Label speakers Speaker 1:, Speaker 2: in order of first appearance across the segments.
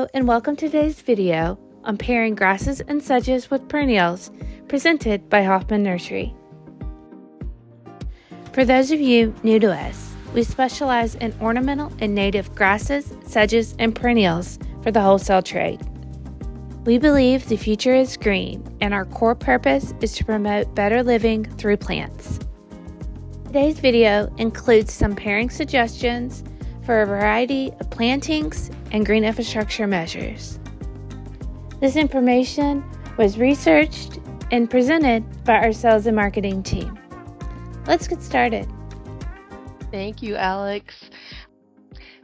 Speaker 1: Hello and welcome to today's video on pairing grasses and sedges with perennials, presented by Hoffman Nursery. For those of you new to us, we specialize in ornamental and native grasses, sedges, and perennials for the wholesale trade. We believe the future is green, and our core purpose is to promote better living through plants. Today's video includes some pairing suggestions for a variety of plantings and green infrastructure measures. This information was researched and presented by our sales and marketing team. Let's get started.
Speaker 2: Thank you, Alex.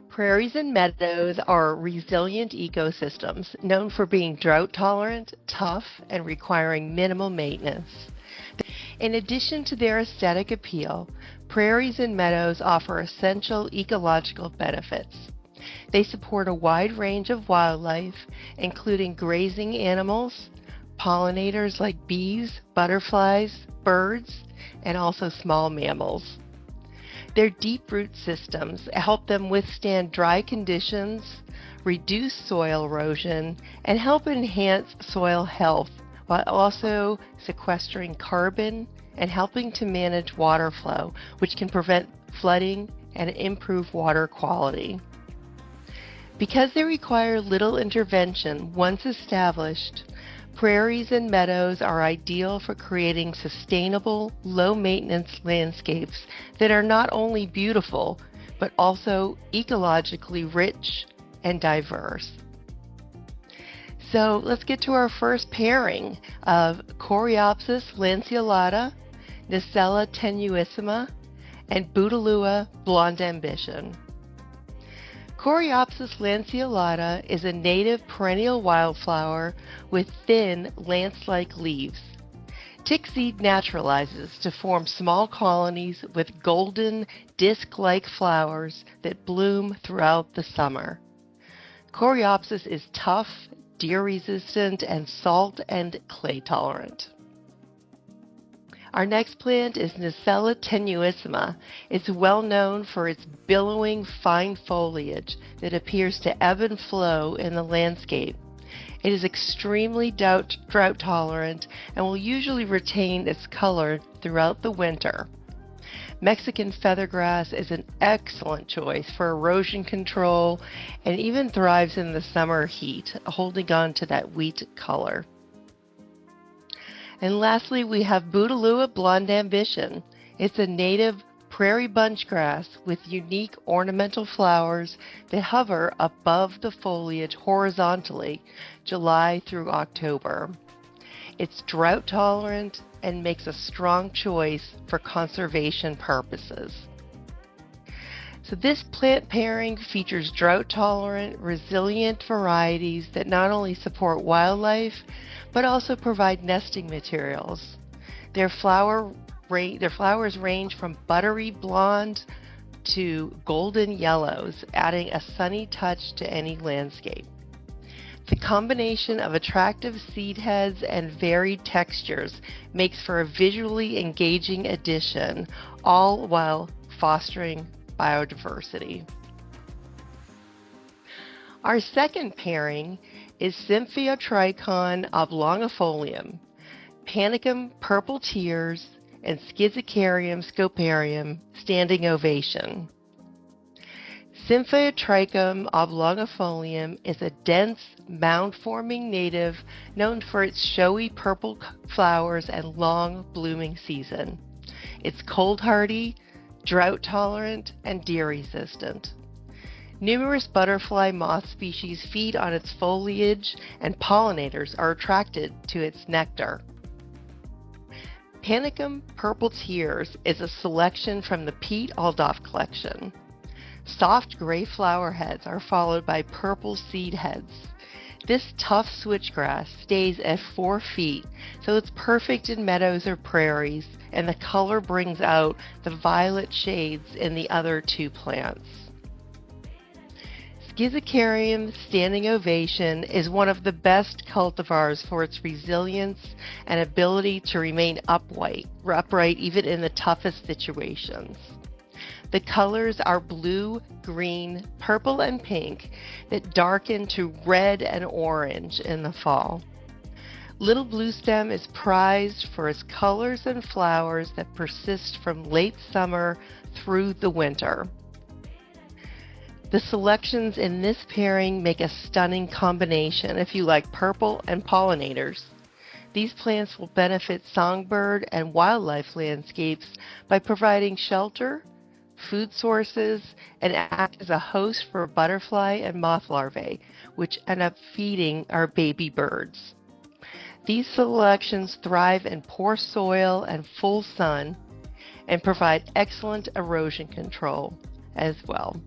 Speaker 2: Prairies and meadows are resilient ecosystems known for being drought tolerant, tough, and requiring minimal maintenance. In addition to their aesthetic appeal, prairies and meadows offer essential ecological benefits. They support a wide range of wildlife, including grazing animals, pollinators like bees, butterflies, birds, and also small mammals. Their deep root systems help them withstand dry conditions, reduce soil erosion, and help enhance soil health while also sequestering carbon and helping to manage water flow, which can prevent flooding and improve water quality. Because they require little intervention once established, prairies and meadows are ideal for creating sustainable, low-maintenance landscapes that are not only beautiful, but also ecologically rich and diverse. So let's get to our first pairing of Coreopsis lanceolata, Nacella tenuissima, and Bouteloua blonde ambition. Coreopsis lanceolata is a native perennial wildflower with thin, lance-like leaves. Tick seed naturalizes to form small colonies with golden, disc-like flowers that bloom throughout the summer. Coreopsis is tough, deer-resistant, and salt and clay tolerant. Our next plant is Nacella tenuissima. It's well known for its billowing, fine foliage that appears to ebb and flow in the landscape. It is extremely drought tolerant and will usually retain its color throughout the winter. Mexican feathergrass is an excellent choice for erosion control and even thrives in the summer heat, holding on to that wheat color. And lastly, we have Bouteloua blonde ambition. It's a native prairie bunchgrass with unique ornamental flowers that hover above the foliage horizontally, July through October. It's drought tolerant and makes a strong choice for conservation purposes. So this plant pairing features drought-tolerant, resilient varieties that not only support wildlife, but also provide nesting materials. Their flowers range from buttery blonde to golden yellows, adding a sunny touch to any landscape. The combination of attractive seed heads and varied textures makes for a visually engaging addition, all while fostering biodiversity. Our second pairing is Symphyotrichon oblongifolium, Panicum purple tears, and Schizocarium scoparium standing ovation. Symphyotrichum oblongifolium is a dense, mound-forming native known for its showy purple flowers and long blooming season. It's cold-hardy, drought-tolerant, and deer-resistant. Numerous butterfly moth species feed on its foliage, and pollinators are attracted to its nectar. Panicum purple tears is a selection from the Pete Aldoff collection. Soft gray flower heads are followed by purple seed heads. This tough switchgrass stays at 4 feet, so it's perfect in meadows or prairies, and the color brings out the violet shades in the other two plants. Schizocarium standing ovation is one of the best cultivars for its resilience and ability to remain upright even in the toughest situations. The colors are blue, green, purple, and pink that darken to red and orange in the fall. Little Bluestem is prized for its colors and flowers that persist from late summer through the winter. The selections in this pairing make a stunning combination if you like purple and pollinators. These plants will benefit songbird and wildlife landscapes by providing shelter, food sources, and act as a host for butterfly and moth larvae, which end up feeding our baby birds. These selections thrive in poor soil and full sun and provide excellent erosion control as well.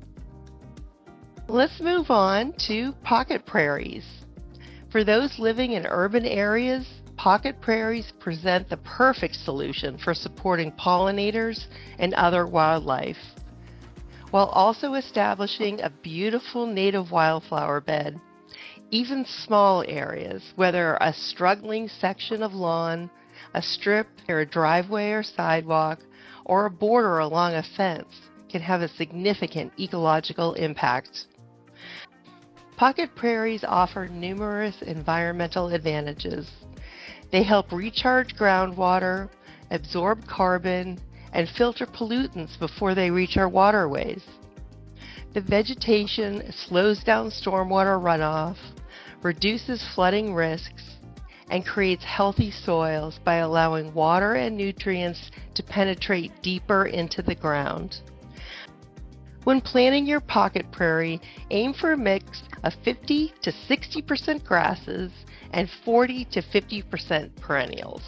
Speaker 2: Let's move on to pocket prairies. For those living in urban areas, pocket prairies present the perfect solution for supporting pollinators and other wildlife, while also establishing a beautiful native wildflower bed. Even small areas, whether a struggling section of lawn, a strip near a driveway or sidewalk, or a border along a fence, can have a significant ecological impact. Pocket prairies offer numerous environmental advantages. They help recharge groundwater, absorb carbon, and filter pollutants before they reach our waterways. The vegetation slows down stormwater runoff, reduces flooding risks, and creates healthy soils by allowing water and nutrients to penetrate deeper into the ground. When planting your pocket prairie, aim for a mix of 50 to 60% grasses and 40 to 50% perennials.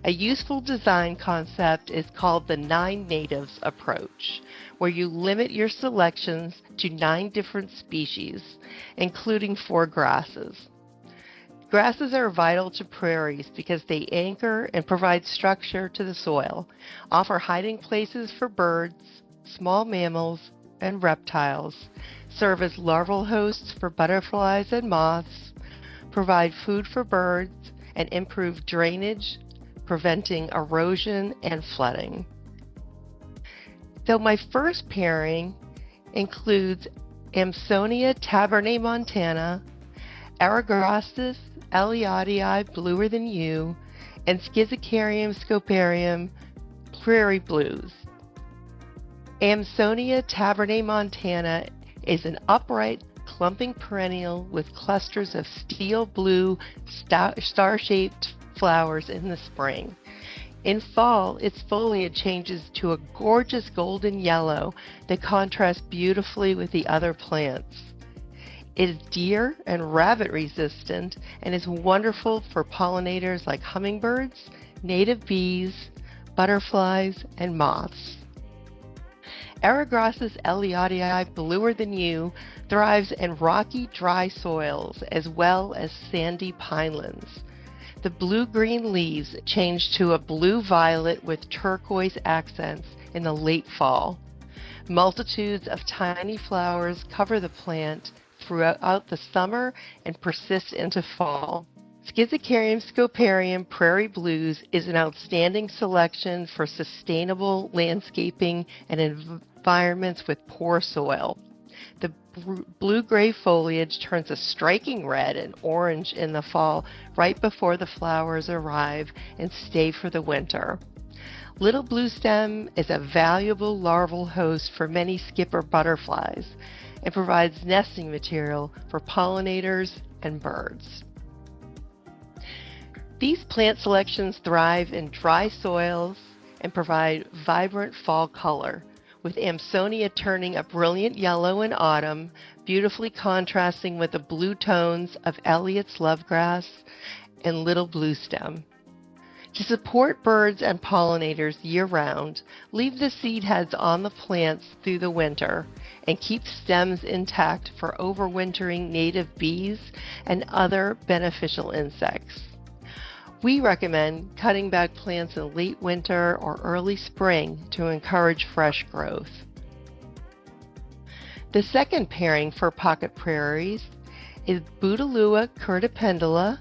Speaker 2: A useful design concept is called the 9 natives approach, where you limit your selections to 9 different species, including 4 grasses. Grasses are vital to prairies because they anchor and provide structure to the soil, offer hiding places for birds, small mammals, and reptiles, serve as larval hosts for butterflies and moths, provide food for birds, and improve drainage, preventing erosion and flooding. So my first pairing includes Amsonia tabernaemontana, Aragrostis elliottii bluer than you, and Schizocarium scoparium prairie blues. Amsonia tabernaemontana is an upright, clumping perennial with clusters of steel blue, star-shaped flowers in the spring. In fall, its foliage changes to a gorgeous golden yellow that contrasts beautifully with the other plants. It is deer and rabbit resistant and is wonderful for pollinators like hummingbirds, native bees, butterflies, and moths. Aragrostis elliottii bluer than you thrives in rocky, dry soils as well as sandy pinelands. The blue-green leaves change to a blue-violet with turquoise accents in the late fall. Multitudes of tiny flowers cover the plant throughout the summer and persist into fall. Schizocarium scoparium prairie blues is an outstanding selection for sustainable landscaping and environments with poor soil. The blue-gray foliage turns a striking red and orange in the fall right before the flowers arrive and stay for the winter. Little Bluestem is a valuable larval host for many skipper butterflies and provides nesting material for pollinators and birds. These plant selections thrive in dry soils and provide vibrant fall color, with Amsonia turning a brilliant yellow in autumn, beautifully contrasting with the blue tones of Elliott's lovegrass and Little Bluestem. To support birds and pollinators year-round, leave the seed heads on the plants through the winter and keep stems intact for overwintering native bees and other beneficial insects. We recommend cutting back plants in late winter or early spring to encourage fresh growth. The second pairing for pocket prairies is Bouteloua curtipendula,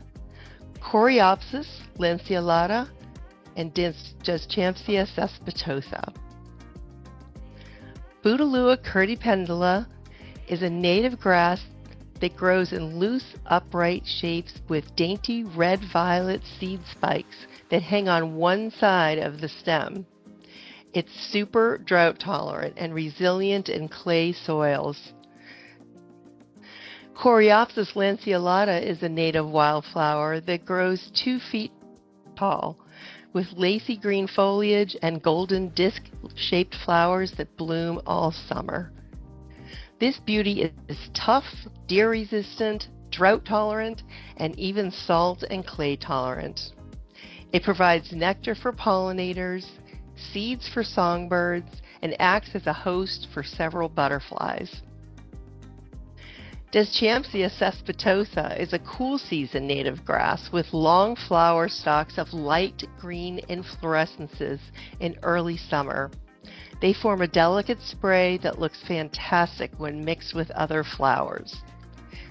Speaker 2: Coreopsis lanceolata, and Deschampsia cespitosa. Bouteloua curdipendula is a native grass that grows in loose, upright shapes with dainty red-violet seed spikes that hang on one side of the stem. It's super drought tolerant and resilient in clay soils. Coreopsis lanceolata is a native wildflower that grows 2 feet tall, with lacy green foliage and golden disc-shaped flowers that bloom all summer. This beauty is tough, deer-resistant, drought-tolerant, and even salt and clay-tolerant. It provides nectar for pollinators, seeds for songbirds, and acts as a host for several butterflies. Deschampsia cespitosa is a cool season native grass with long flower stalks of light green inflorescences in early summer. They form a delicate spray that looks fantastic when mixed with other flowers.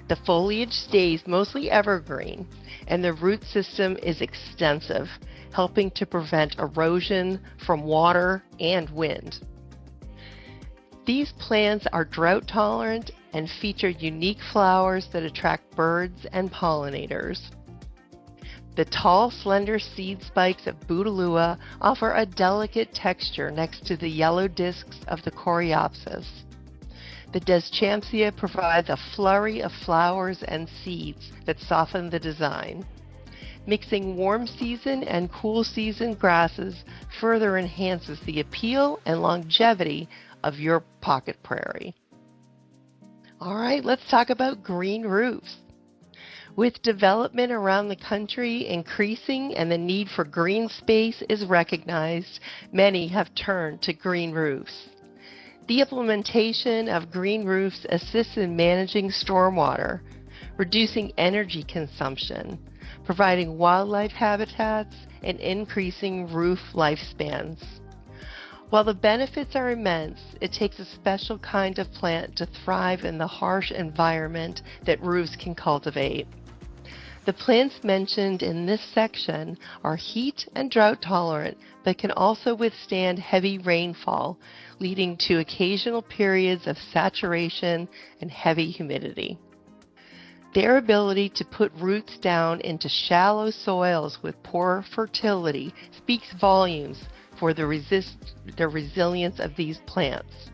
Speaker 2: The foliage stays mostly evergreen, and the root system is extensive, helping to prevent erosion from water and wind. These plants are drought tolerant and feature unique flowers that attract birds and pollinators. The tall, slender seed spikes of Bouteloua offer a delicate texture next to the yellow discs of the Coreopsis. The Deschampsia provides a flurry of flowers and seeds that soften the design. Mixing warm season and cool season grasses further enhances the appeal and longevity of your pocket prairie. All right, let's talk about green roofs. With development around the country increasing and the need for green space is recognized, many have turned to green roofs. The implementation of green roofs assists in managing stormwater, reducing energy consumption, providing wildlife habitats, and increasing roof lifespans. While the benefits are immense, it takes a special kind of plant to thrive in the harsh environment that roofs can cultivate. The plants mentioned in this section are heat and drought tolerant, but can also withstand heavy rainfall, leading to occasional periods of saturation and heavy humidity. Their ability to put roots down into shallow soils with poor fertility speaks volumes for the resilience of these plants.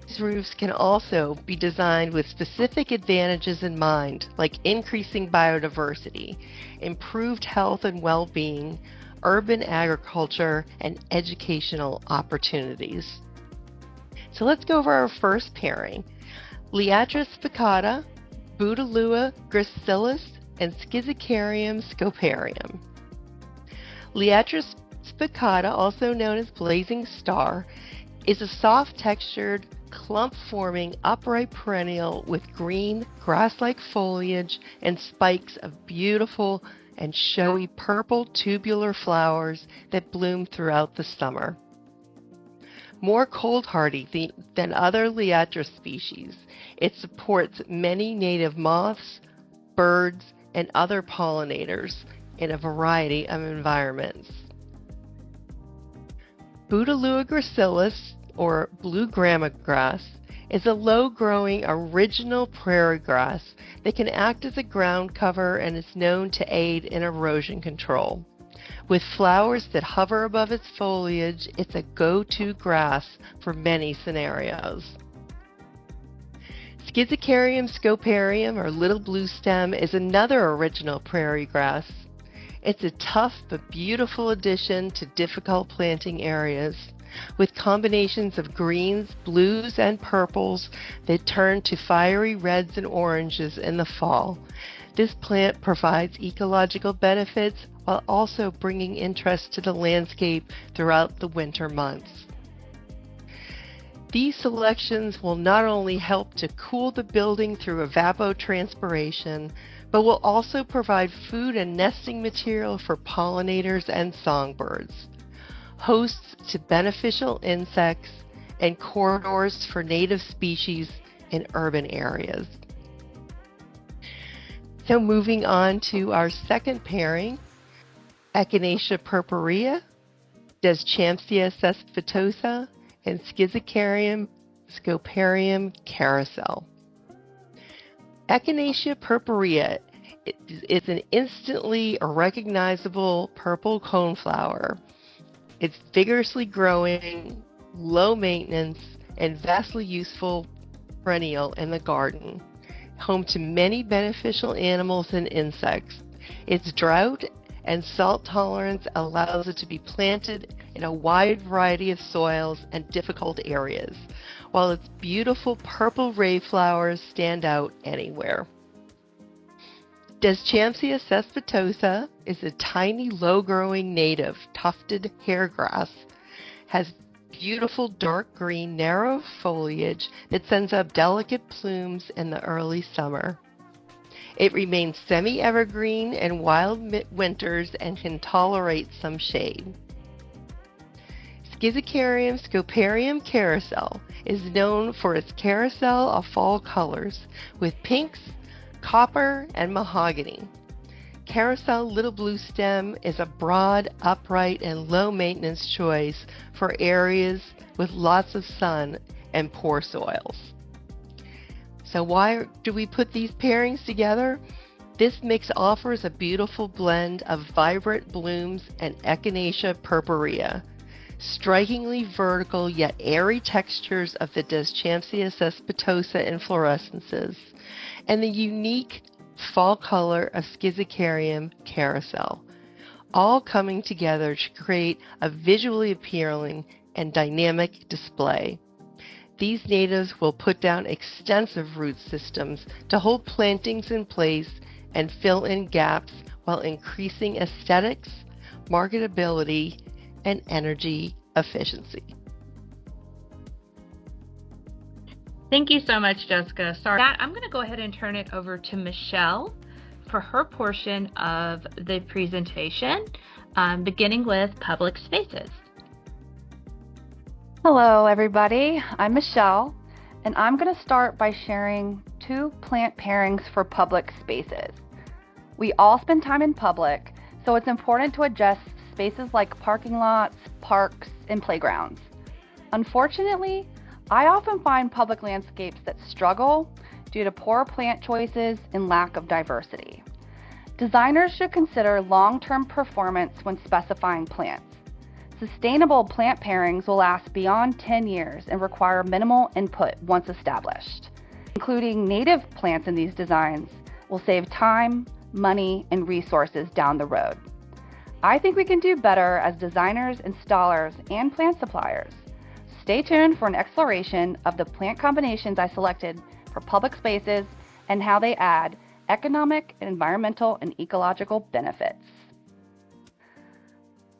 Speaker 2: These roofs can also be designed with specific advantages in mind, like increasing biodiversity, improved health and well-being, urban agriculture, and educational opportunities. So let's go over our first pairing. Liatris spicata, Bouteloua gracilis, and Schizocarium scoparium. Liatris spicata, also known as blazing star, is a soft-textured, clump-forming upright perennial with green, grass-like foliage and spikes of beautiful and showy purple tubular flowers that bloom throughout the summer. More cold-hardy than other Liatris species, it supports many native moths, birds, and other pollinators in a variety of environments. Bouteloua gracilis, or blue grama grass, is a low-growing original prairie grass that can act as a ground cover and is known to aid in erosion control. With flowers that hover above its foliage, it's a go-to grass for many scenarios. Schizocarium scoparium, or little blue stem, is another original prairie grass. It's a tough but beautiful addition to difficult planting areas, with combinations of greens, blues, and purples that turn to fiery reds and oranges in the fall. This plant provides ecological benefits while also bringing interest to the landscape throughout the winter months. These selections will not only help to cool the building through evapotranspiration, but will also provide food and nesting material for pollinators and songbirds, hosts to beneficial insects, and corridors for native species in urban areas. So moving on to our second pairing, Echinacea purpurea, Deschampsia cespitosa, and Schizocarium scoparium carousel. Echinacea purpurea is an instantly recognizable purple coneflower. It's vigorously growing, low maintenance, and vastly useful perennial in the garden, home to many beneficial animals and insects. Its drought and salt tolerance allows it to be planted in a wide variety of soils and difficult areas, while its beautiful purple ray flowers stand out anywhere. Deschampsia cespitosa is a tiny, low-growing native tufted hairgrass, has beautiful dark green, narrow foliage that sends up delicate plumes in the early summer. It remains semi-evergreen in wild winters and can tolerate some shade. Schizocarium scoparium carousel is known for its carousel of fall colors with pinks, copper, and mahogany. Carousel little blue stem is a broad, upright, and low-maintenance choice for areas with lots of sun and poor soils. So why do we put these pairings together? This mix offers a beautiful blend of vibrant blooms and Echinacea purpurea, strikingly vertical yet airy textures of the Deschampsia cespitosa inflorescences, and the unique fall color of Schizocarium carousel, all coming together to create a visually appealing and dynamic display. These natives will put down extensive root systems to hold plantings in place and fill in gaps while increasing aesthetics, marketability, and energy efficiency.
Speaker 1: Thank you so much, Jessica. I'm going to go ahead and turn it over to Michelle for her portion of the presentation, beginning with public spaces.
Speaker 3: Hello, everybody. I'm Michelle, and I'm going to start by sharing 2 plant pairings for public spaces. We all spend time in public, so it's important to address spaces like parking lots, parks, and playgrounds. Unfortunately, I often find public landscapes that struggle due to poor plant choices and lack of diversity. Designers should consider long-term performance when specifying plants. Sustainable plant pairings will last beyond 10 years and require minimal input once established. Including native plants in these designs will save time, money, and resources down the road. I think we can do better as designers, installers, and plant suppliers. Stay tuned for an exploration of the plant combinations I selected for public spaces and how they add economic, environmental, and ecological benefits.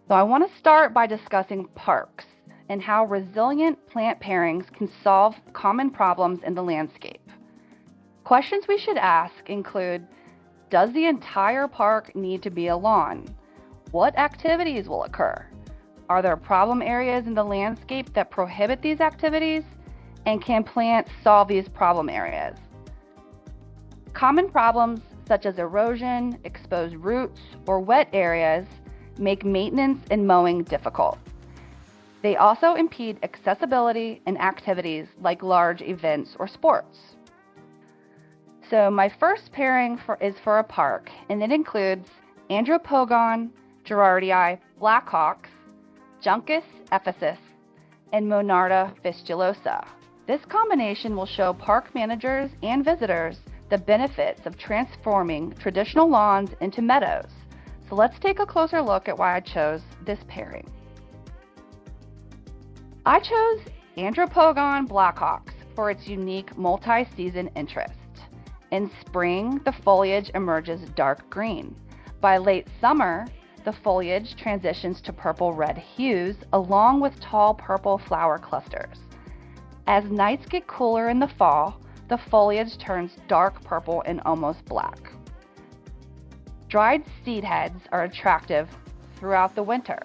Speaker 3: So I want to start by discussing parks and how resilient plant pairings can solve common problems in the landscape. Questions we should ask include, does the entire park need to be a lawn? What activities will occur? Are there problem areas in the landscape that prohibit these activities? And can plants solve these problem areas? Common problems such as erosion, exposed roots, or wet areas make maintenance and mowing difficult. They also impede accessibility and activities like large events or sports. So my first pairing is for a park, and it includes Andropogon gerardii blackhawks, Juncus ephesus, and Monarda fistulosa. This combination will show park managers and visitors the benefits of transforming traditional lawns into meadows. So let's take a closer look at why I chose this pairing. I chose Andropogon blackhawks for its unique multi-season interest. In spring, the foliage emerges dark green. By late summer, the foliage transitions to purple-red hues along with tall purple flower clusters. As nights get cooler in the fall, the foliage turns dark purple and almost black. Dried seed heads are attractive throughout the winter.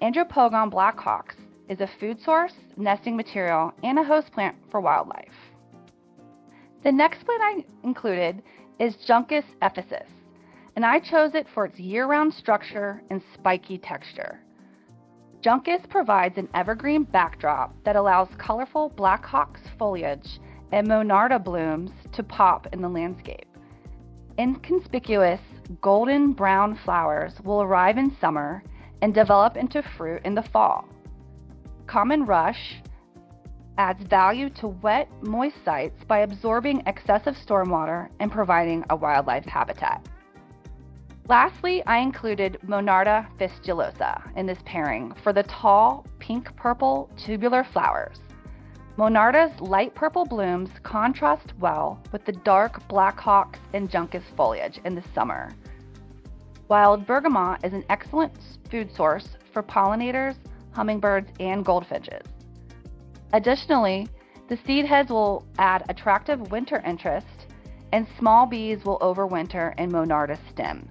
Speaker 3: Andropogon blackhawks is a food source, nesting material, and a host plant for wildlife. The next plant I included is Juncus ephesus, and I chose it for its year-round structure and spiky texture. Juncus provides an evergreen backdrop that allows colorful blackbox foliage and monarda blooms to pop in the landscape. Inconspicuous golden brown flowers will arrive in summer and develop into fruit in the fall. Common rush adds value to wet, moist sites by absorbing excessive stormwater and providing a wildlife habitat. Lastly, I included Monarda fistulosa in this pairing for the tall, pink-purple tubular flowers. Monarda's light purple blooms contrast well with the dark blackbox and juncus foliage in the summer. Wild bergamot is an excellent food source for pollinators, hummingbirds, and goldfinches. Additionally, the seed heads will add attractive winter interest, and small bees will overwinter in Monarda's stem.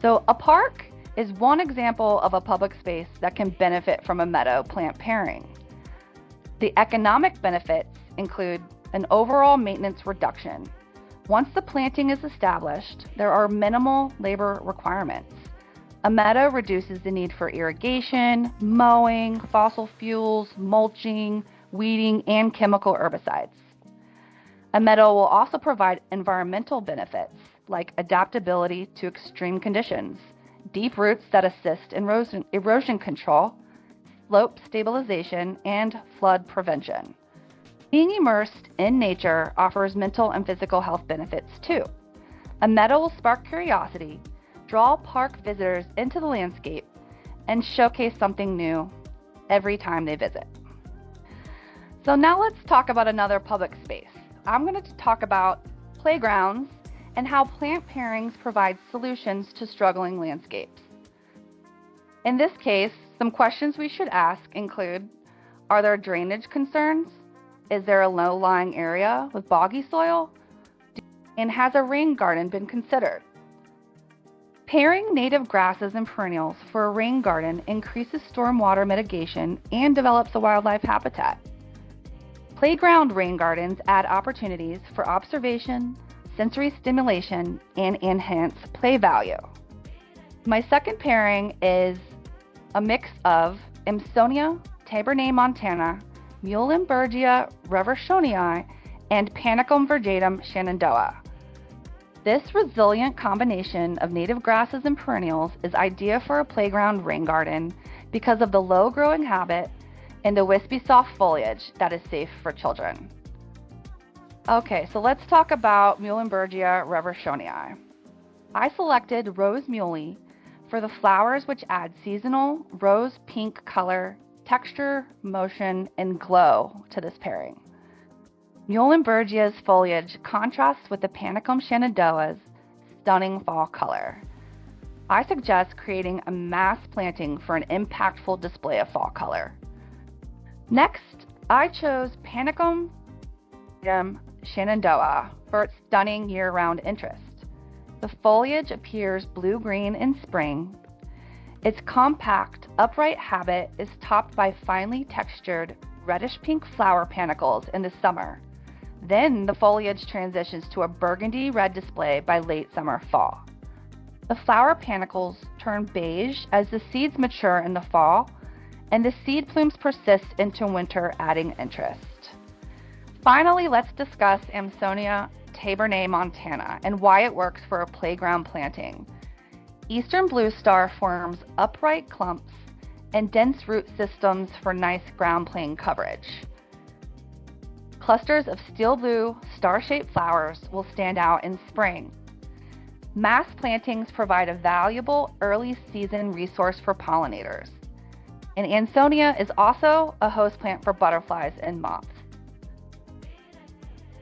Speaker 3: So a park is one example of a public space that can benefit from a meadow plant pairing. The economic benefits include an overall maintenance reduction. Once the planting is established, there are minimal labor requirements. A meadow reduces the need for irrigation, mowing, fossil fuels, mulching, weeding, and chemical herbicides. A meadow will also provide environmental benefits like adaptability to extreme conditions, deep roots that assist in erosion control, slope stabilization, and flood prevention. Being immersed in nature offers mental and physical health benefits too. A meadow will spark curiosity, draw park visitors into the landscape, and showcase something new every time they visit. So now let's talk about another public space. I'm going to talk about playgrounds and how plant pairings provide solutions to struggling landscapes. In this case, some questions we should ask include, are there drainage concerns? Is there a low-lying area with boggy soil? And has a rain garden been considered? Pairing native grasses and perennials for a rain garden increases stormwater mitigation and develops a wildlife habitat. Playground rain gardens add opportunities for observation, sensory stimulation, and enhance play value. My second pairing is a mix of Amsonia tabernae, Muhlenbergia reversionii, and Panicum virgatum shenandoah. This resilient combination of native grasses and perennials is ideal for a playground rain garden because of the low growing habit and the wispy soft foliage that is safe for children. Okay, so let's talk about Muhlenbergia reversionii. I selected Rose Muley for the flowers which add seasonal rose pink color, texture, motion, and glow to this pairing. Muhlenbergia's foliage contrasts with the Panicum shenandoah's stunning fall color. I suggest creating a mass planting for an impactful display of fall color. Next, I chose Panicum shenandoah for its stunning year-round interest. The foliage appears blue-green in spring. Its compact, upright habit is topped by finely textured reddish-pink flower panicles in the summer. Then the foliage transitions to a burgundy-red display by late summer-fall. The flower panicles turn beige as the seeds mature in the fall, and the seed plumes persist into winter, adding interest. Finally, let's discuss Amsonia tabernae and why it works for a playground planting. Eastern blue star forms upright clumps and dense root systems for nice ground plane coverage. Clusters of steel blue, star-shaped flowers will stand out in spring. Mass plantings provide a valuable early season resource for pollinators. And Amsonia is also a host plant for butterflies and moths.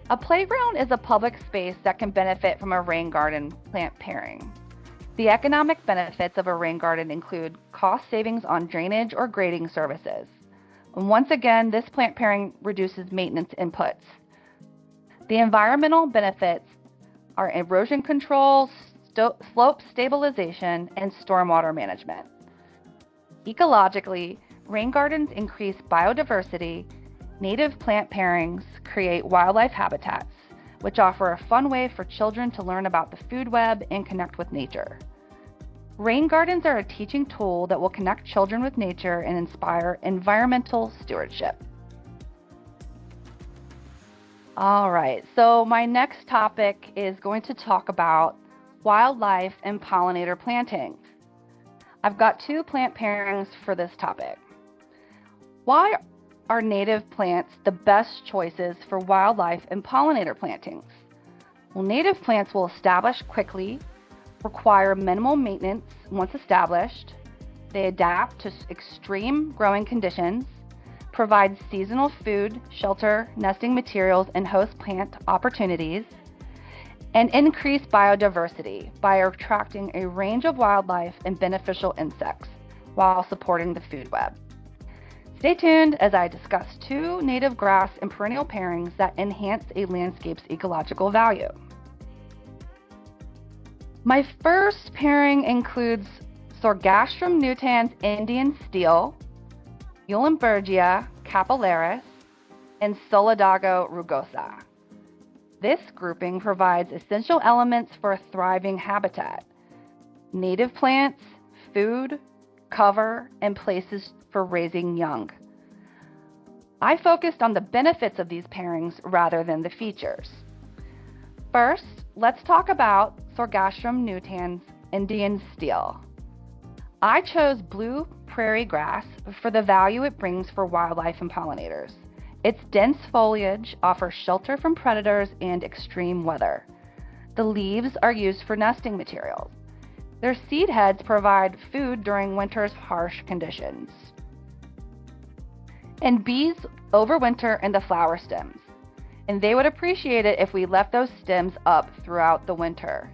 Speaker 3: A playground is a public space that can benefit from a rain garden plant pairing. The economic benefits of a rain garden include cost savings on drainage or grading services. And once again, this plant pairing reduces maintenance inputs. The environmental benefits are erosion control, slope stabilization, and stormwater management. Ecologically, rain gardens increase biodiversity. Native plant pairings create wildlife habitats, which offer a fun way for children to learn about the food web and connect with nature. Rain gardens are a teaching tool that will connect children with nature and inspire environmental stewardship. All right, so my next topic is going to talk about wildlife and pollinator planting. I've got 2 plant pairings for this topic. Why are native plants the best choices for wildlife and pollinator plantings? Well, native plants will establish quickly, require minimal maintenance once established. They adapt to extreme growing conditions, provide seasonal food, shelter, nesting materials, and host plant opportunities, and increase biodiversity by attracting a range of wildlife and beneficial insects while supporting the food web. Stay tuned as I discuss 2 native grass and perennial pairings that enhance a landscape's ecological value. My first pairing includes Sorghastrum nutans Indian steel, Eulembergia capillaris, and Solidago rugosa. This grouping provides essential elements for a thriving habitat: native plants, food, cover, and places for raising young. I focused on the benefits of these pairings rather than the features. First, let's talk about Sorghastrum nutans Indian steel. I chose blue prairie grass for the value it brings for wildlife and pollinators. Its dense foliage offers shelter from predators and extreme weather. The leaves are used for nesting materials. Their seed heads provide food during winter's harsh conditions. And bees overwinter in the flower stems, and they would appreciate it if we left those stems up throughout the winter.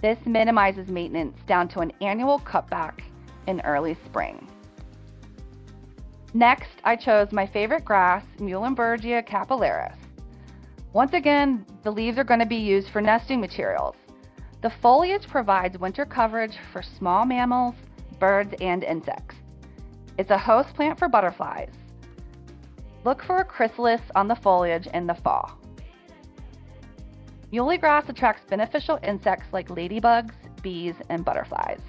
Speaker 3: This minimizes maintenance down to an annual cutback in early spring. Next, I chose my favorite grass, Eulembergia capillaris. Once again, the leaves are going to be used for nesting materials. The foliage provides winter coverage for small mammals, birds, and insects. It's a host plant for butterflies. Look for a chrysalis on the foliage in the fall. Muley grass attracts beneficial insects like ladybugs, bees, and butterflies.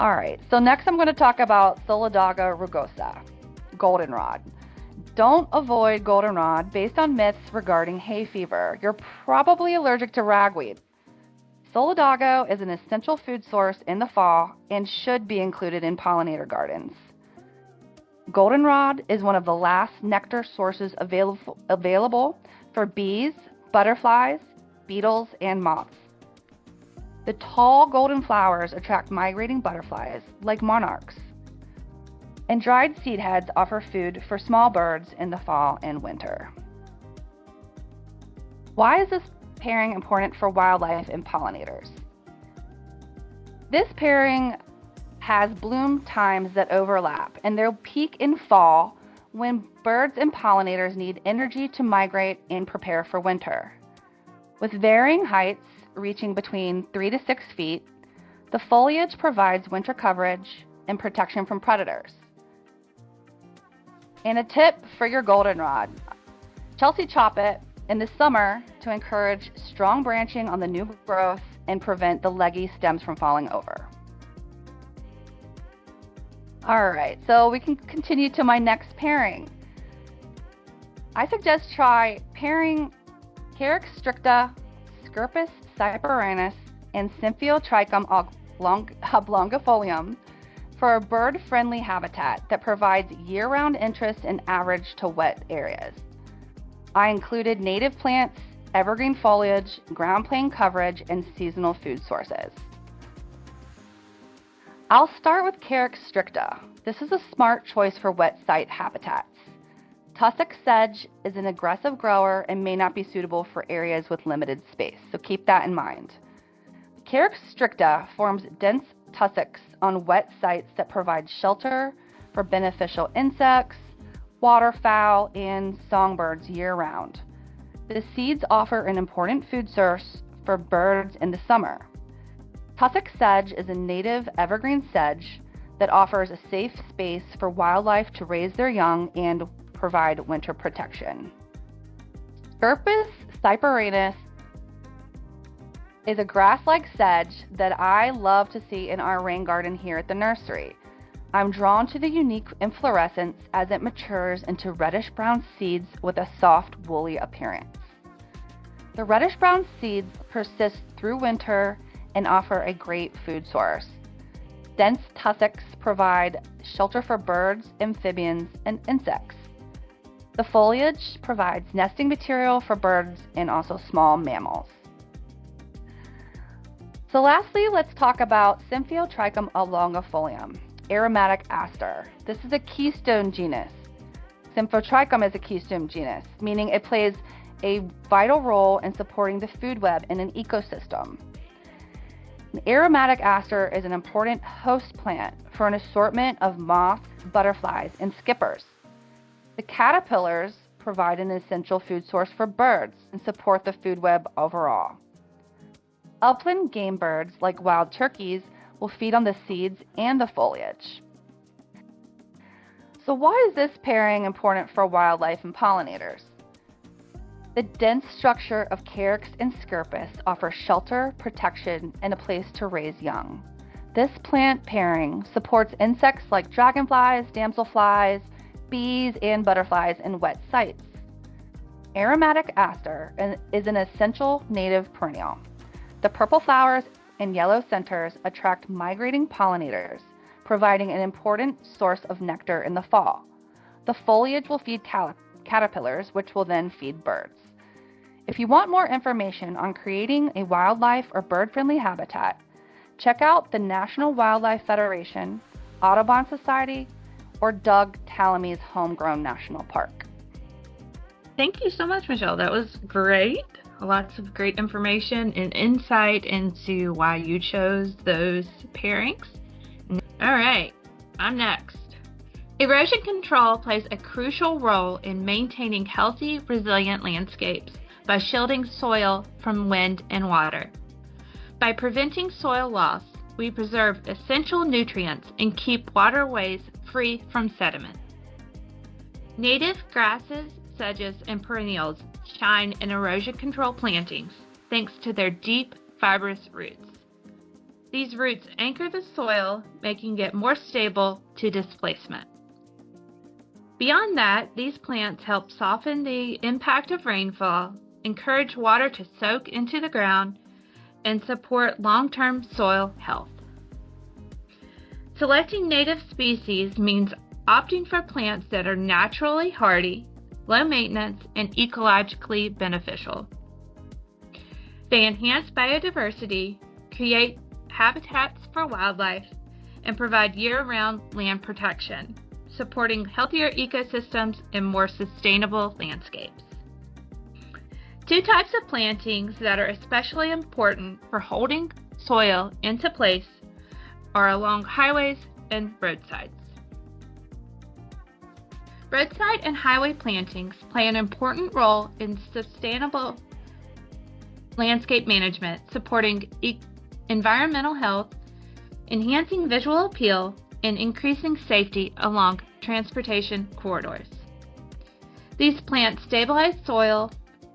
Speaker 3: All right, so next I'm going to talk about Solidago rugosa, goldenrod. Don't avoid goldenrod based on myths regarding hay fever. You're probably allergic to ragweed. Solidago is an essential food source in the fall and should be included in pollinator gardens. Goldenrod is one of the last nectar sources available for bees, butterflies, beetles, and moths. The tall golden flowers attract migrating butterflies like monarchs. And dried seed heads offer food for small birds in the fall and winter. Why is this pairing important for wildlife and pollinators? This pairing has bloom times that overlap, and they'll peak in fall when birds and pollinators need energy to migrate and prepare for winter. With varying heights reaching between 3 to 6 feet, the foliage provides winter coverage and protection from predators. And a tip for your goldenrod: Chelsea chop it in the summer to encourage strong branching on the new growth and prevent the leggy stems from falling over. All right, so we can continue to my next pairing. I suggest try pairing Carex stricta, Scirpus cyperinus, and Symphyiotrichum oblongifolium for a bird-friendly habitat that provides year-round interest and average to wet areas. I included native plants, evergreen foliage, ground plane coverage, and seasonal food sources. I'll start with Carex stricta. This is a smart choice for wet site habitats. Tussock sedge is an aggressive grower and may not be suitable for areas with limited space, so keep that in mind. Carex stricta forms dense tussocks on wet sites that provide shelter for beneficial insects, waterfowl, and songbirds year-round. The seeds offer an important food source for birds in the summer. Tussock sedge is a native evergreen sedge that offers a safe space for wildlife to raise their young and provide winter protection. Scirpus cyperinus is a grass-like sedge that I love to see in our rain garden here at the nursery. I'm drawn to the unique inflorescence as it matures into reddish-brown seeds with a soft, woolly appearance. The reddish-brown seeds persist through winter and offer a great food source. Dense tussocks provide shelter for birds, amphibians, and insects. The foliage provides nesting material for birds and also small mammals. So lastly, let's talk about Symphyotrichum elongifolium, aromatic aster. This is a keystone genus. Symphyotrichum is a keystone genus, meaning it plays a vital role in supporting the food web in an ecosystem. An aromatic aster is an important host plant for an assortment of moths, butterflies, and skippers. The caterpillars provide an essential food source for birds and support the food web overall. Upland game birds, like wild turkeys, will feed on the seeds and the foliage. So why is this pairing important for wildlife and pollinators? The dense structure of carex and scirpus offers shelter, protection, and a place to raise young. This plant pairing supports insects like dragonflies, damselflies, bees, and butterflies in wet sites. Aromatic aster is an essential native perennial. The purple flowers and yellow centers attract migrating pollinators, providing an important source of nectar in the fall. The foliage will feed caterpillars, which will then feed birds. If you want more information on creating a wildlife or bird-friendly habitat, check out the National Wildlife Federation, Audubon Society, or Doug Tallamy's Homegrown National Park.
Speaker 1: Thank you so much, Michelle. That was great. Lots of great information and insight into why you chose those pairings. All right, I'm next. Erosion control plays a crucial role in maintaining healthy, resilient landscapes by shielding soil from wind and water. By preventing soil loss, we preserve essential nutrients and keep waterways free from sediment. Native grasses, sedges, and perennials shine in erosion control plantings thanks to their deep, fibrous roots. These roots anchor the soil, making it more stable to displacement. Beyond that, these plants help soften the impact of rainfall, encourage water to soak into the ground, and support long-term soil health. Selecting native species means opting for plants that are naturally hardy, low maintenance, and ecologically beneficial. They enhance biodiversity, create habitats for wildlife, and provide year-round land protection, supporting healthier ecosystems and more sustainable landscapes. Two types of plantings that are especially important for holding soil into place are along highways and roadsides. Roadside and highway plantings play an important role in sustainable landscape management, supporting environmental health, enhancing visual appeal, and increasing safety along transportation corridors. These plants stabilize soil,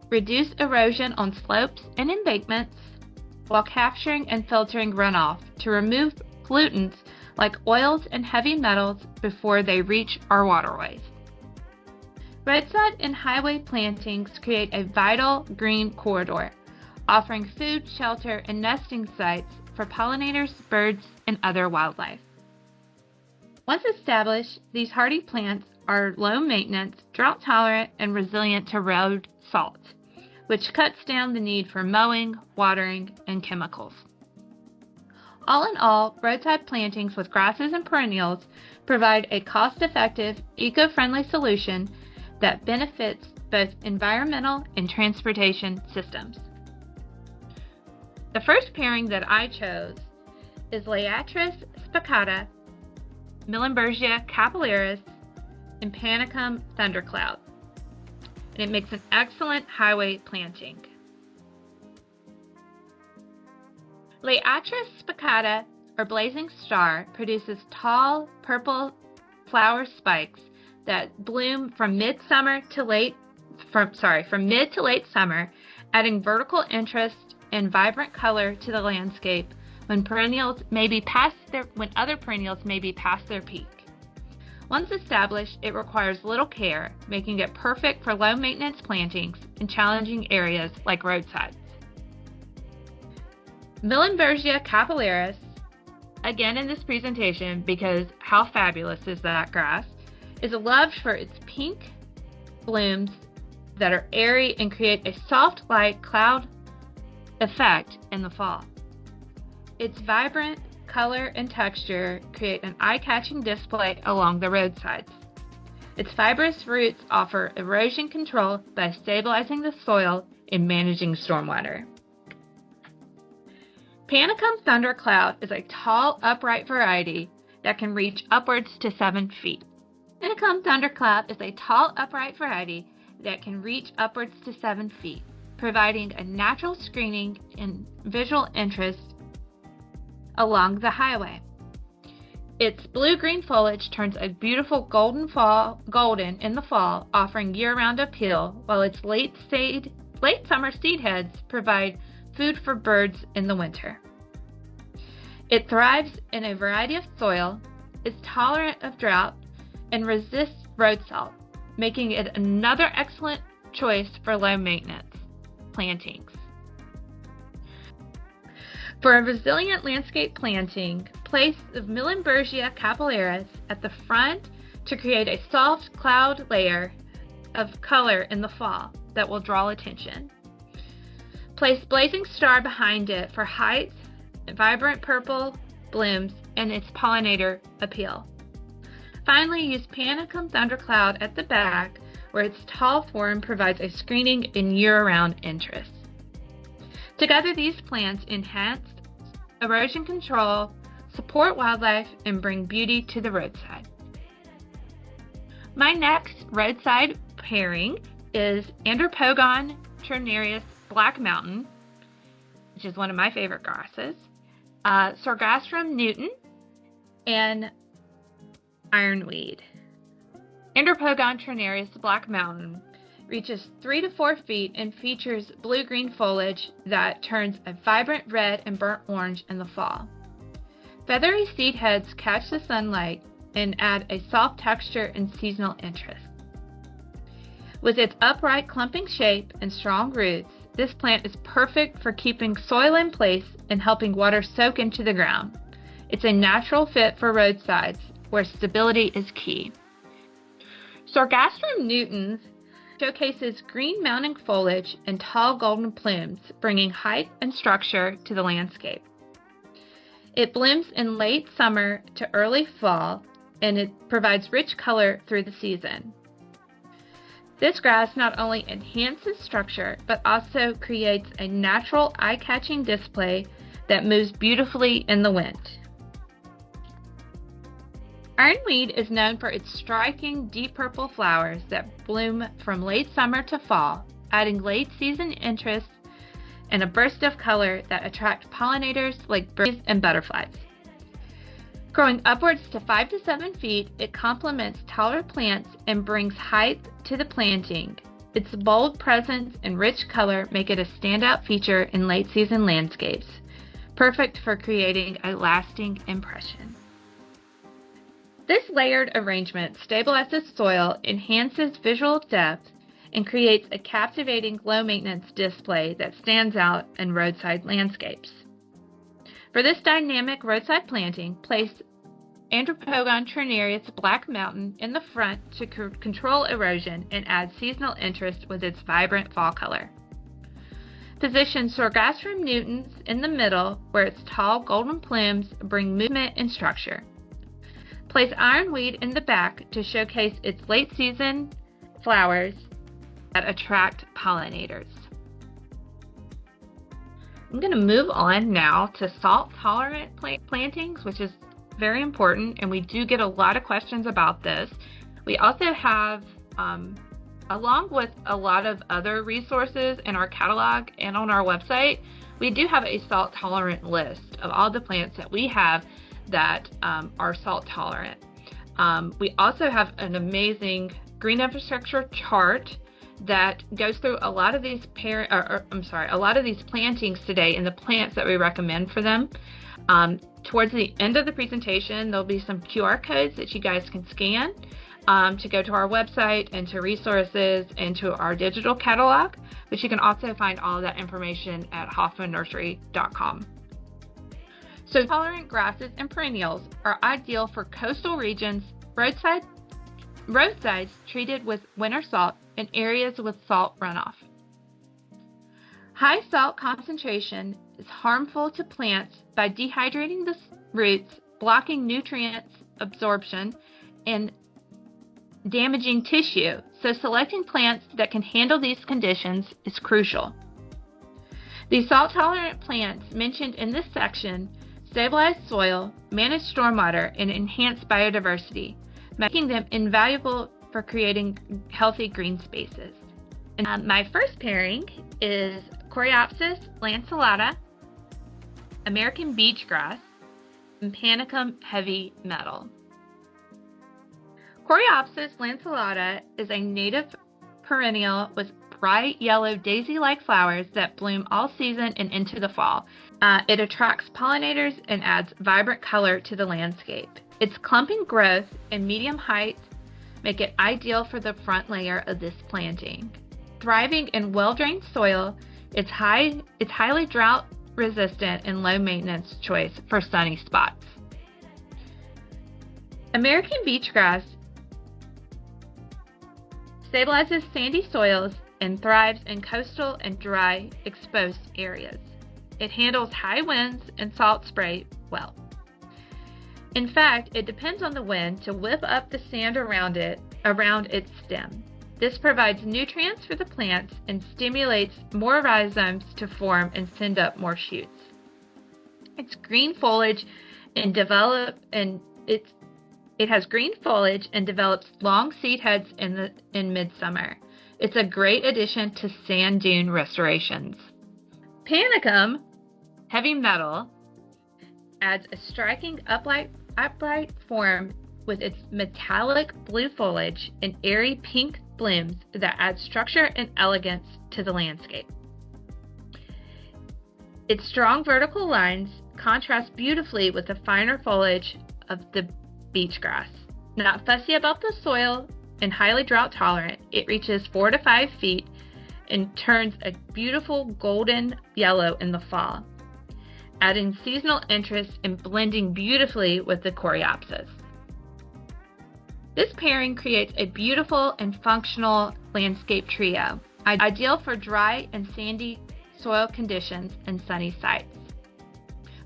Speaker 1: reduce erosion on slopes and embankments, while capturing and filtering runoff to remove pollutants like oils and heavy metals before they reach our waterways. Roadside and highway plantings create a vital green corridor, offering food, shelter, and nesting sites for pollinators, birds, and other wildlife. Once established, these hardy plants are low maintenance, drought tolerant, and resilient to road salt, which cuts down the need for mowing, watering, and chemicals. All in all, roadside plantings with grasses and perennials provide a cost-effective, eco-friendly solution that benefits both environmental and transportation systems. The first pairing that I chose is Liatris spicata, Millenbergia capillaris, and Panicum thundercloud, and it makes an excellent highway planting. Liatris spicata, or blazing star, produces tall purple flower spikes that bloom from mid to late summer, adding vertical interest and vibrant color to the landscape when other perennials may be past their peak. Once established, it requires little care, making it perfect for low-maintenance plantings in challenging areas like roadsides. Meadow capillaris, again in this presentation because how fabulous is that grass, is loved for its pink blooms that are airy and create a soft light cloud effect in the fall. Its vibrant color and texture create an eye-catching display along the roadsides. Its fibrous roots offer erosion control by stabilizing the soil and managing stormwater. Panicum thundercloud is a tall, upright variety that can reach upwards to 7 feet. Panicum thundercloud is a tall, upright variety that can reach upwards to 7 feet, providing a natural screening and visual interest along the highway. Its blue-green foliage turns a beautiful golden in the fall, offering year-round appeal, while its late summer seed heads provide food for birds in the winter. It thrives in a variety of soil, is tolerant of drought, and resists road salt, making it another excellent choice for low-maintenance plantings. For a resilient landscape planting, place the Meadow capillaris at the front to create a soft cloud layer of color in the fall that will draw attention. Place Blazing Star behind it for height, vibrant purple blooms, and its pollinator appeal. Finally, use Panicum thundercloud at the back, where its tall form provides a screening and year-round interest. Together, these plants enhance erosion control, support wildlife, and bring beauty to the roadside. My next roadside pairing is Andropogon trinarius Black Mountain, which is one of my favorite grasses, Sorghastrum newton, and ironweed. Andropogon trinarius Black Mountain reaches 3 to 4 feet and features blue-green foliage that turns a vibrant red and burnt orange in the fall. Feathery seed heads catch the sunlight and add a soft texture and seasonal interest. With its upright clumping shape and strong roots, this plant is perfect for keeping soil in place and helping water soak into the ground. It's a natural fit for roadsides where stability is key. Sorghastrum newtons showcases green mounting foliage and tall golden plumes, bringing height and structure to the landscape. It blooms in late summer to early fall, and it provides rich color through the season. This grass not only enhances structure, but also creates a natural eye-catching display that moves beautifully in the wind. Ironweed is known for its striking deep purple flowers that bloom from late summer to fall, adding late season interest and a burst of color that attract pollinators like birds and butterflies. Growing upwards to 5 to 7 feet, it complements taller plants and brings height to the planting. Its bold presence and rich color make it a standout feature in late season landscapes, perfect for creating a lasting impression. This layered arrangement stabilizes soil, enhances visual depth, and creates a captivating low-maintenance display that stands out in roadside landscapes. For this dynamic roadside planting, place Andropogon trinarius Black Mountain in the front to control erosion and add seasonal interest with its vibrant fall color. Position Sorghastrum newtons in the middle, where its tall golden plumes bring movement and structure. Place ironweed in the back to showcase its late-season flowers that attract pollinators. I'm going to move on now to salt-tolerant plantings, which is very important, and we do get a lot of questions about this. We also have, along with a lot of other resources in our catalog and on our website, we do have a salt-tolerant list of all the plants that we have that are salt tolerant. We also have an amazing green infrastructure chart that goes through a lot of these a lot of these plantings today and the plants that we recommend for them. Towards the end of the presentation, there'll be some QR codes that you guys can scan to go to our website and to resources and to our digital catalog, but you can also find all of that information at hoffmannursery.com. So tolerant grasses and perennials are ideal for coastal regions, roadsides treated with winter salt, and areas with salt runoff. High salt concentration is harmful to plants by dehydrating the roots, blocking nutrients absorption, and damaging tissue, so selecting plants that can handle these conditions is crucial. The salt-tolerant plants mentioned in this section stabilize soil, manage stormwater, and enhance biodiversity, making them invaluable for creating healthy green spaces. And my first pairing is Coreopsis lanceolata, American beachgrass, and Panicum heavy metal. Coreopsis lanceolata is a native perennial with bright yellow daisy-like flowers that bloom all season and into the fall. It attracts pollinators and adds vibrant color to the landscape. Its clumping growth and medium height make it ideal for the front layer of this planting. Thriving in well-drained soil, it's highly drought-resistant and low-maintenance choice for sunny spots. American beachgrass stabilizes sandy soils and thrives in coastal and dry, exposed areas. It handles high winds and salt spray well. In fact, it depends on the wind to whip up the sand around its stem. This provides nutrients for the plants and stimulates more rhizomes to form and send up more shoots. Its green foliage and it has green foliage and develops long seed heads in midsummer. It's a great addition to sand dune restorations. Panicum heavy metal adds a striking upright form with its metallic blue foliage and airy pink blooms that add structure and elegance to the landscape. Its strong vertical lines contrast beautifully with the finer foliage of the beachgrass. Not fussy about the soil and highly drought tolerant, it reaches 4 to 5 feet and turns a beautiful golden yellow in the fall, adding seasonal interest and blending beautifully with the Coreopsis. This pairing creates a beautiful and functional landscape trio, ideal for dry and sandy soil conditions and sunny sites.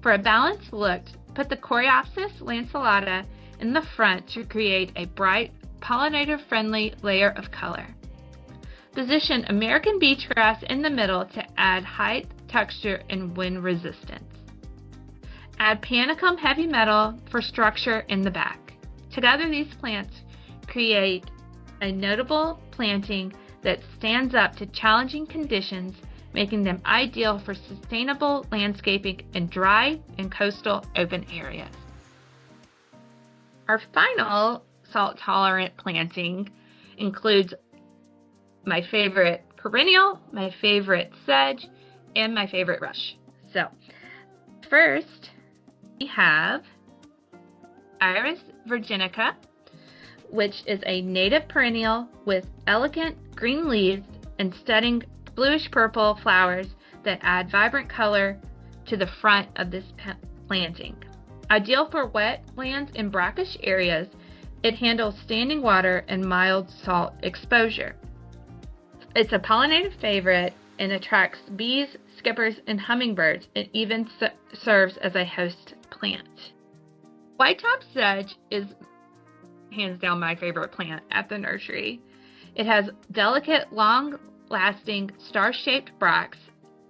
Speaker 1: For a balanced look, put the Coreopsis lanceolata in the front to create a bright, pollinator-friendly layer of color. Position American beachgrass in the middle to add height, texture, and wind resistance. Add Panicum heavy metal for structure in the back. Together, these plants create a notable planting that stands up to challenging conditions, making them ideal for sustainable landscaping in dry and coastal open areas. Our final salt-tolerant planting includes my favorite perennial, my favorite sedge, and my favorite rush. So, first, we have Iris virginica, which is a native perennial with elegant green leaves and stunning bluish-purple flowers that add vibrant color to the front of this planting. Ideal for wetlands and brackish areas, it handles standing water and mild salt exposure. It's a pollinator favorite and attracts bees, skippers, and hummingbirds. It even serves as a host plant. White-top sedge is hands down my favorite plant at the nursery. It has delicate, long-lasting, star-shaped bracts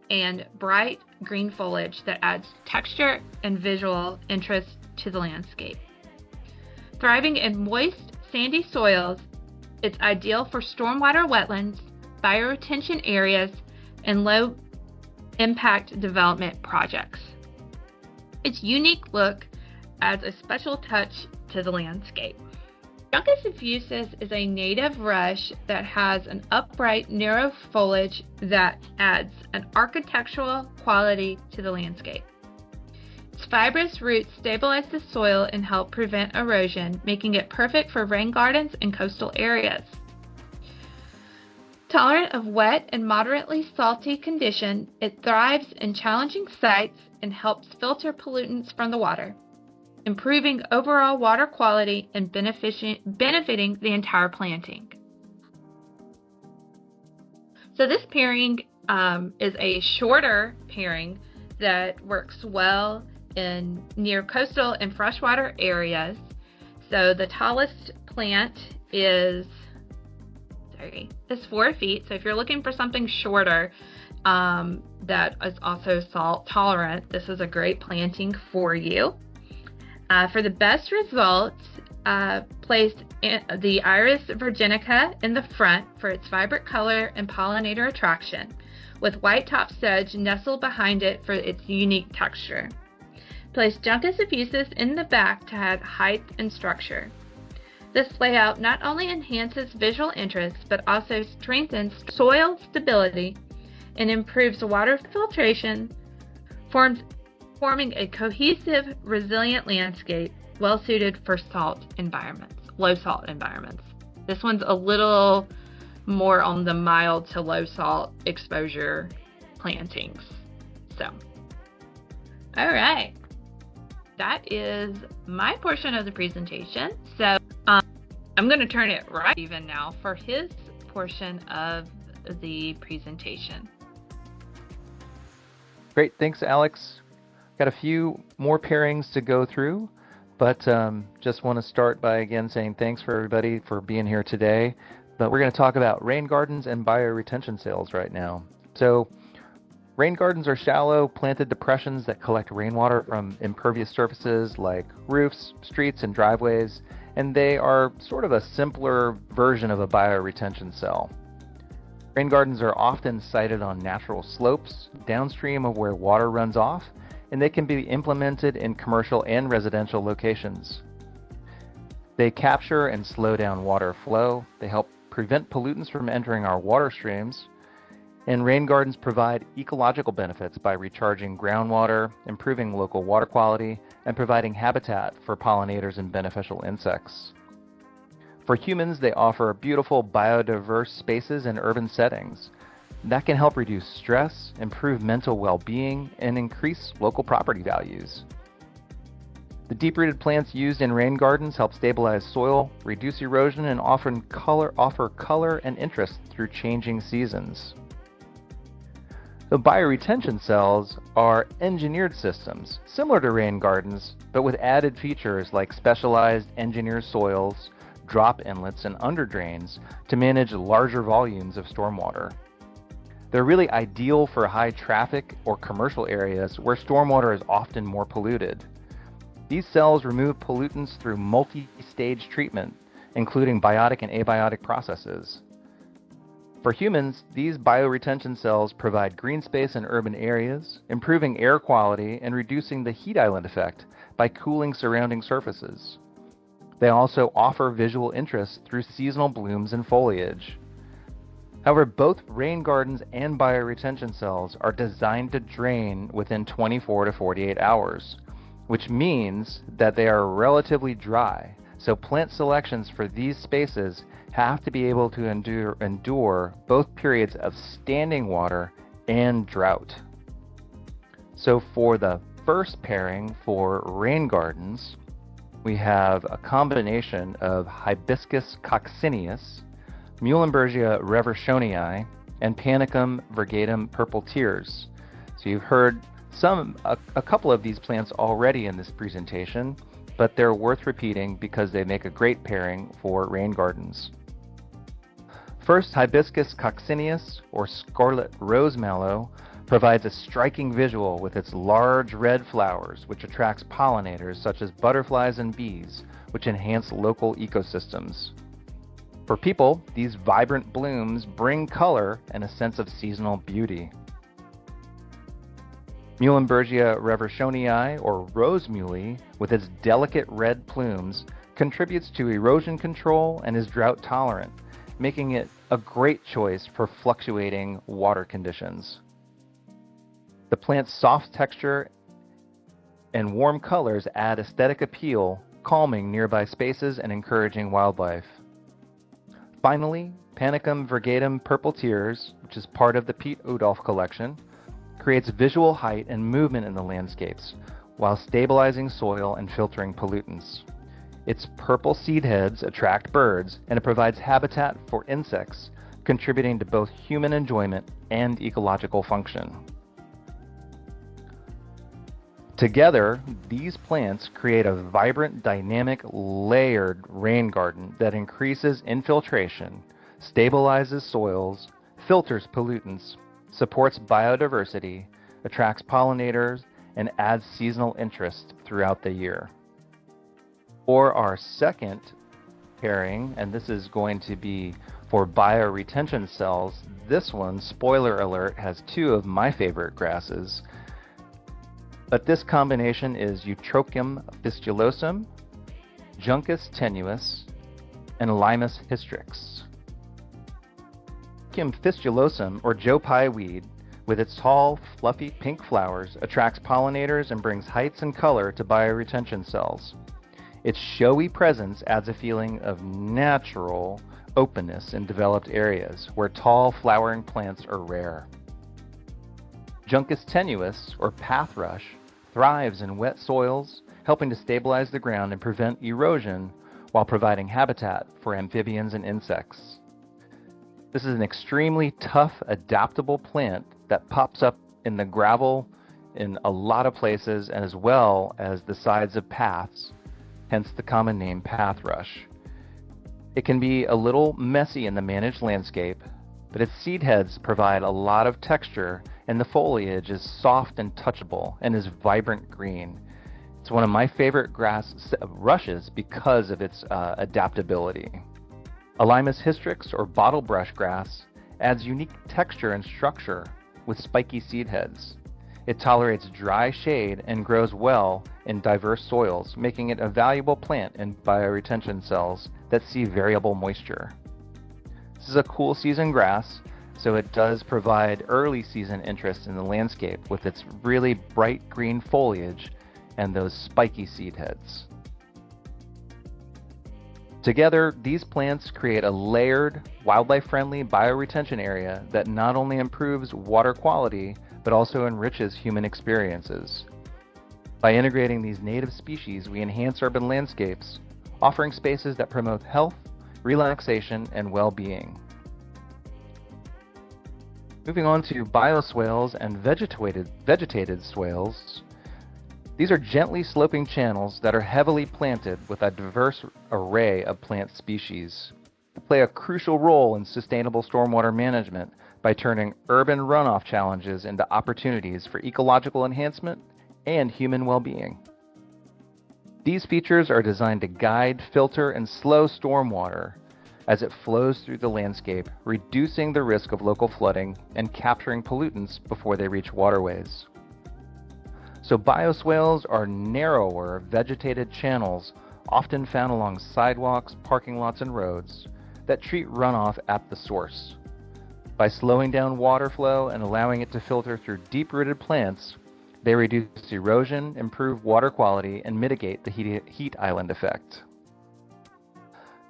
Speaker 1: and bright green foliage that adds texture and visual interest to the landscape. Thriving in moist, sandy soils, it's ideal for stormwater wetlands, bioretention areas, and low-impact development projects. Its unique look adds a special touch to the landscape. Juncus effusus is a native rush that has an upright, narrow foliage that adds an architectural quality to the landscape. Its fibrous roots stabilize the soil and help prevent erosion, making it perfect for rain gardens and coastal areas. Tolerant of wet and moderately salty conditions, it thrives in challenging sites and helps filter pollutants from the water, improving overall water quality and benefiting the entire planting. So this pairing is a shorter pairing that works well in near coastal and freshwater areas. So the tallest plant is 4 feet. So if you're looking for something shorter that is also salt tolerant, this is a great planting for you. For the best results, place the Iris virginica in the front for its vibrant color and pollinator attraction, with white top sedge nestled behind it for its unique texture. Place Juncus effusus in the back to add height and structure. This layout not only enhances visual interest, but also strengthens soil stability and improves water filtration, forming a cohesive, resilient landscape well suited for low salt environments. This one's a little more on the mild to low salt exposure plantings. So, all right, that is my portion of the presentation. So I'm going to turn it right even now for his portion of the presentation.
Speaker 4: Great, thanks, Alex. Got a few more pairings to go through, but just want to start by again saying thanks for everybody for being here today. But we're going to talk about rain gardens and bioretention cells right now. So rain gardens are shallow planted depressions that collect rainwater from impervious surfaces like roofs, streets, and driveways, and they are sort of a simpler version of a bioretention cell. Rain gardens are often sited on natural slopes downstream of where water runs off, and they can be implemented in commercial and residential locations. They capture and slow down water flow, they help prevent pollutants from entering our water streams, and rain gardens provide ecological benefits by recharging groundwater, improving local water quality, and providing habitat for pollinators and beneficial insects. For humans, they offer beautiful biodiverse spaces in urban settings that can help reduce stress, improve mental well-being, and increase local property values. The deep-rooted plants used in rain gardens help stabilize soil, reduce erosion, and offer color and interest through changing seasons. The bioretention cells are engineered systems, similar to rain gardens, but with added features like specialized engineered soils, drop inlets, and underdrains to manage larger volumes of stormwater. They're really ideal for high traffic or commercial areas where stormwater is often more polluted. These cells remove pollutants through multi-stage treatment, including biotic and abiotic processes. For humans, these bioretention cells provide green space in urban areas, improving air quality and reducing the heat island effect by cooling surrounding surfaces. They also offer visual interest through seasonal blooms and foliage. However, both rain gardens and bioretention cells are designed to drain within 24 to 48 hours, which means that they are relatively dry, so plant selections for these spaces have to be able to endure both periods of standing water and drought. So for the first pairing for rain gardens, we have a combination of Hibiscus coccineus, Muhlenbergia reversionii, and Panicum virgatum purple tears. So you've heard a couple of these plants already in this presentation, but they're worth repeating because they make a great pairing for rain gardens. First, Hibiscus coccineus, or scarlet rose mallow, provides a striking visual with its large red flowers, which attracts pollinators such as butterflies and bees, which enhance local ecosystems. For people, these vibrant blooms bring color and a sense of seasonal beauty. Muhlenbergia reversionii, or rose muley, with its delicate red plumes, contributes to erosion control and is drought tolerant, making it a great choice for fluctuating water conditions. The plant's soft texture and warm colors add aesthetic appeal, calming nearby spaces and encouraging wildlife. Finally, Panicum virgatum purple tears, which is part of the Pete Odolph collection, creates visual height and movement in the landscapes while stabilizing soil and filtering pollutants. Its purple seed heads attract birds, and it provides habitat for insects, contributing to both human enjoyment and ecological function. Together, these plants create a vibrant, dynamic, layered rain garden that increases infiltration, stabilizes soils, filters pollutants, supports biodiversity, attracts pollinators, and adds seasonal interest throughout the year. For our second pairing, and this is going to be for bioretention cells, this one, spoiler alert, has two of my favorite grasses. But this combination is Eutrochium fistulosum, Juncus tenuis, and Limus hystrix. Eutrochium fistulosum, or Joe Pye weed, with its tall, fluffy pink flowers, attracts pollinators and brings heights and color to bioretention cells. Its showy presence adds a feeling of natural openness in developed areas where tall flowering plants are rare. Juncus tenuis, or path rush, thrives in wet soils, helping to stabilize the ground and prevent erosion while providing habitat for amphibians and insects. This is an extremely tough, adaptable plant that pops up in the gravel in a lot of places, and as well as the sides of paths, hence the common name path rush. It can be a little messy in the managed landscape, but its seed heads provide a lot of texture, and the foliage is soft and touchable and is vibrant green. It's one of my favorite grass rushes because of its adaptability. Limus hystrix, or bottle brush grass, adds unique texture and structure with spiky seed heads. It tolerates dry shade and grows well in diverse soils, making it a valuable plant in bioretention cells that see variable moisture. This is a cool season grass, so it does provide early season interest in the landscape with its really bright green foliage and those spiky seed heads. Together, these plants create a layered, wildlife-friendly bioretention area that not only improves water quality, but also enriches human experiences. By integrating these native species, we enhance urban landscapes, offering spaces that promote health, relaxation, and well-being. Moving on to bioswales and vegetated swales. These are gently sloping channels that are heavily planted with a diverse array of plant species. They play a crucial role in sustainable stormwater management by turning urban runoff challenges into opportunities for ecological enhancement and human well-being. These features are designed to guide, filter, and slow stormwater as it flows through the landscape, reducing the risk of local flooding and capturing pollutants before they reach waterways. So bioswales are narrower, vegetated channels often found along sidewalks, parking lots, and roads that treat runoff at the source. By slowing down water flow and allowing it to filter through deep-rooted plants, they reduce erosion, improve water quality, and mitigate the heat island effect.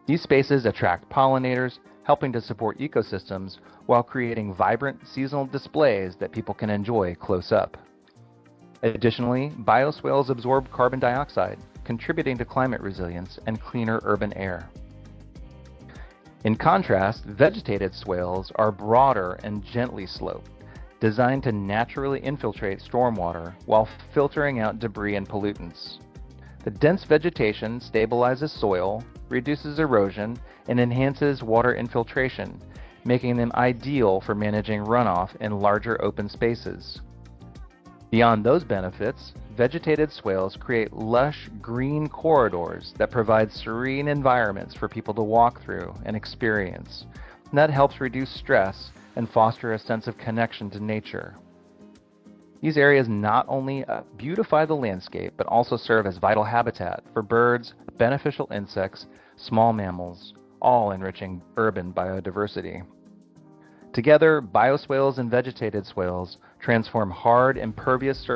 Speaker 4: These spaces attract pollinators, helping to support ecosystems while creating vibrant seasonal displays that people can enjoy close up. Additionally, bioswales absorb carbon dioxide, contributing to climate resilience and cleaner urban air. In contrast, vegetated swales are broader and gently sloped, designed to naturally infiltrate stormwater while filtering out debris and pollutants. The dense vegetation stabilizes soil, reduces erosion, and enhances water infiltration, making them ideal for managing runoff in larger open spaces. Beyond those benefits, vegetated swales create lush green corridors that provide serene environments for people to walk through and experience. And that helps reduce stress and foster a sense of connection to nature. These areas not only beautify the landscape, but also serve as vital habitat for birds, beneficial insects, small mammals, all enriching urban biodiversity. Together, bioswales and vegetated swales transform hard, impervious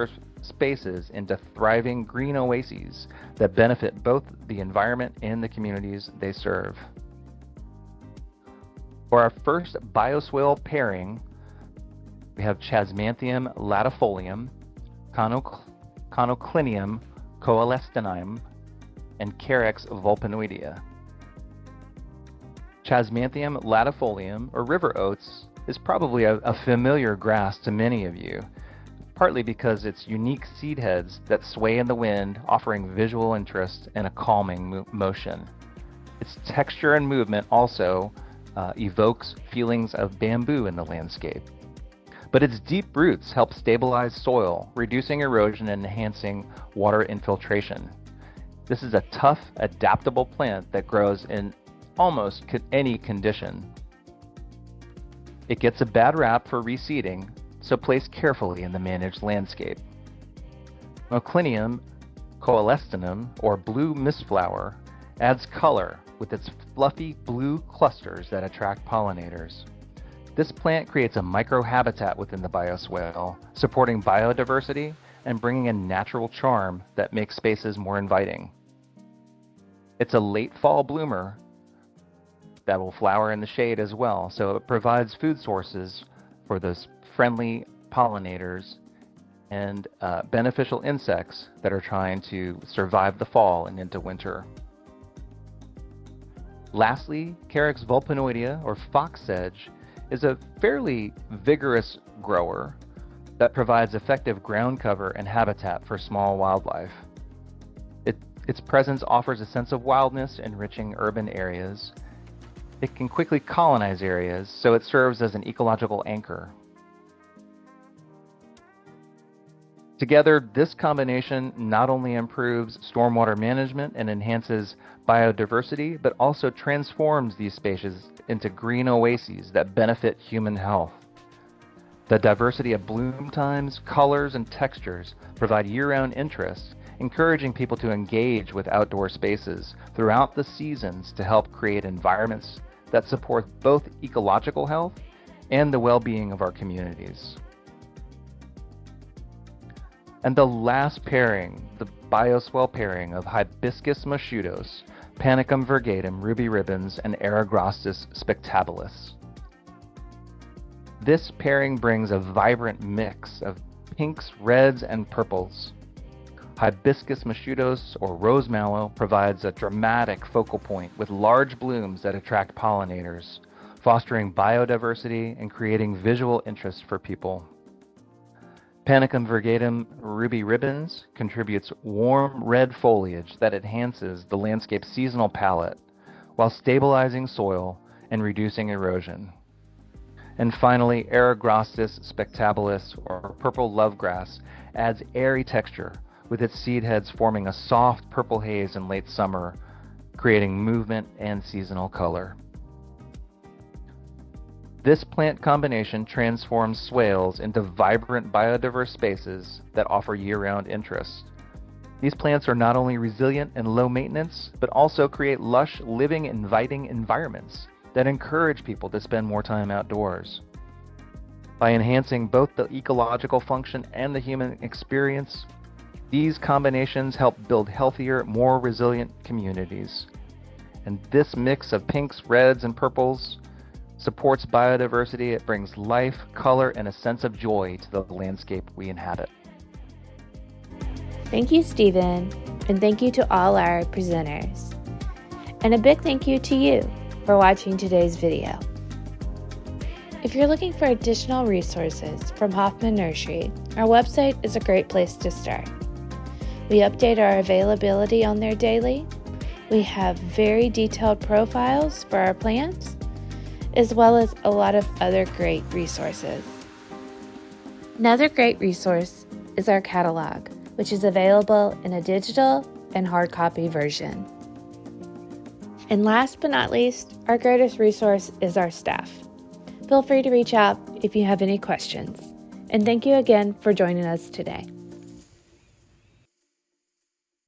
Speaker 4: spaces into thriving green oases that benefit both the environment and the communities they serve. For our first bioswale pairing, we have Chasmanthium latifolium, Conoclinium coelestinum, and Carex vulpinoidea. Chasmanthium latifolium, or river oats, is probably a familiar grass to many of you, partly because its unique seed heads that sway in the wind, offering visual interest and a calming motion. Its texture and movement also evokes feelings of bamboo in the landscape. But its deep roots help stabilize soil, reducing erosion and enhancing water infiltration. This is a tough, adaptable plant that grows in almost any condition. It gets a bad rap for reseeding, so place carefully in the managed landscape. Conoclinium coelestinum, or blue mistflower, adds color with its fluffy blue clusters that attract pollinators. This plant creates a microhabitat within the bioswale, supporting biodiversity and bringing a natural charm that makes spaces more inviting. It's a late fall bloomer that will flower in the shade as well, so it provides food sources for those friendly pollinators and beneficial insects that are trying to survive the fall and into winter. Lastly, Carex vulpinoidea, or fox sedge, is a fairly vigorous grower that provides effective ground cover and habitat for small wildlife. Its presence offers a sense of wildness, enriching urban areas. It can quickly colonize areas, so it serves as an ecological anchor. Together, this combination not only improves stormwater management and enhances biodiversity, but also transforms these spaces into green oases that benefit human health. The diversity of bloom times, colors, and textures provide year-round interest, encouraging people to engage with outdoor spaces throughout the seasons to help create environments that support both ecological health and the well-being of our communities. And the last pairing, the bioswale pairing of Hibiscus moschutos, Panicum virgatum, ruby ribbons, and Eragrostis spectabilis. This pairing brings a vibrant mix of pinks, reds, and purples. Hibiscus moschutos, or rose mallow, provides a dramatic focal point with large blooms that attract pollinators, fostering biodiversity and creating visual interest for people. Panicum virgatum ruby ribbons contributes warm red foliage that enhances the landscape's seasonal palette while stabilizing soil and reducing erosion. And finally, Eragrostis spectabilis, or purple lovegrass, adds airy texture with its seed heads forming a soft purple haze in late summer, creating movement and seasonal color. This plant combination transforms swales into vibrant biodiverse spaces that offer year-round interest. These plants are not only resilient and low maintenance, but also create lush, living, inviting environments that encourage people to spend more time outdoors. By enhancing both the ecological function and the human experience, these combinations help build healthier, more resilient communities. And this mix of pinks, reds, and purples supports biodiversity. It brings life, color, and a sense of joy to the landscape we inhabit.
Speaker 1: Thank you, Stephen, and thank you to all our presenters. And a big thank you to you for watching today's video. If you're looking for additional resources from Hoffman Nursery, our website is a great place to start. We update our availability on there daily. We have very detailed profiles for our plants, as well as a lot of other great resources. Another great resource is our catalog, which is available in a digital and hard copy version. And last but not least, our greatest resource is our staff. Feel free to reach out if you have any questions. And thank you again for joining us today.